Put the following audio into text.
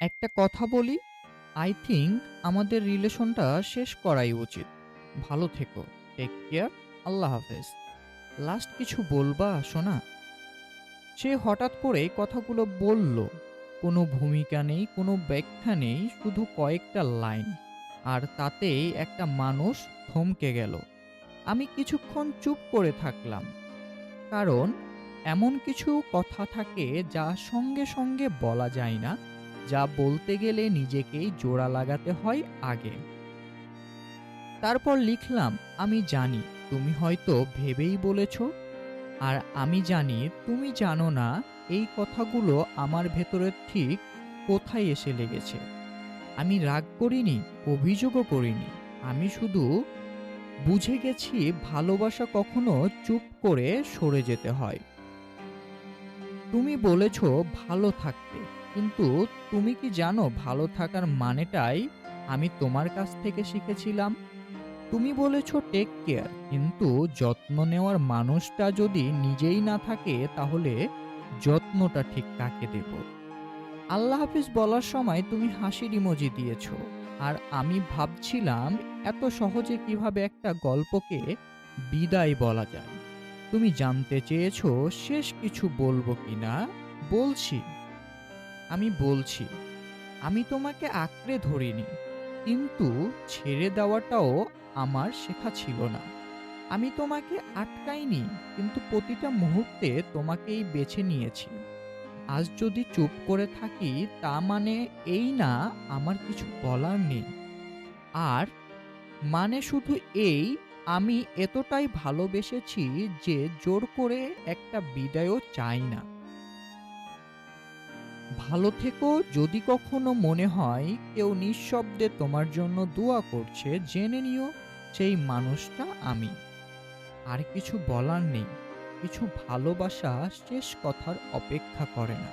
একটা কথা বলি, আই থিংক আমাদের রিলেশনটা শেষ করাই উচিত। ভালো থেকো। Take care. আল্লাহ হাফেজ। লাস্ট কিছু বলবা সোনা? সে হঠাৎ করে কথাগুলো বলল। কোনো ভূমিকা নেই, কোনো ব্যাখ্যা নেই, শুধু কয়েকটা লাইন। আর তাতেই একটা মানুষ থমকে গেল। আমি কিছুক্ষণ চুপ করে থাকলাম। কারণ এমন কিছু কথা থাকে যা সঙ্গে সঙ্গে বলা যায় না, যা বলতে গেলে নিজেকেই জোড়া লাগাতে হয় আগে। তারপর লিখলাম, আমি জানি তুমি হয়তো ভেবেই বলেছ, আর আমি জানি তুমি জানো না এই কথাগুলো আমার ভেতরে ঠিক কোথায় এসে লেগেছে। আমি রাগ করিনি, অভিযোগও করিনি। আমি শুধু বুঝে গেছি ভালোবাসা কখনো চুপ করে সরে যেতে হয়। তুমি বলেছ ভালো থাকতে, কিন্তু তুমি কি জানো ভালো থাকার মানেটাই আমি তোমার কাছ থেকে শিখেছিলাম? তুমি বলেছ টেক কেয়ার, কিন্তু যত্ন নেওয়ার মানুষটা যদি নিজেই না থাকে তাহলে যত্নটা ঠিক কাকে দেব? আল্লাহ হাফিজ বলার সময় তুমি হাসির ইমোজি দিয়েছ, আর আমি ভাবছিলাম এত সহজে কিভাবে একটা গল্পকে বিদায় বলা যায়। তুমি জানতে চেয়েছো শেষ কিছু বলবো কিনা। বলছি, আমি বলছি, আমি তোমাকে আঁকড়ে ধরিনি, কিন্তু ছেড়ে দেওয়াটাও আমার শেখা ছিল না। আমি তোমাকে আটকাইনি, কিন্তু প্রতিটা মুহূর্তে তোমাকেই বেছে নিয়েছি। আজ যদি চুপ করে থাকি, তা মানে এই না আমার কিছু বলার নেই। আর মানে শুধু এই, আমি এতটাই ভালোবেসেছি যে জোর করে একটা বিদায়ও চাই না। ভালো থেকো। যদি কখনো মনে হয় কেউ নিঃশব্দে তোমার জন্য দোয়া করছে, জেনে নিও সেই মানুষটা আমি। আর কিছু বলার নেই। কিছু ভালোবাসা শেষ কথার অপেক্ষা করে না।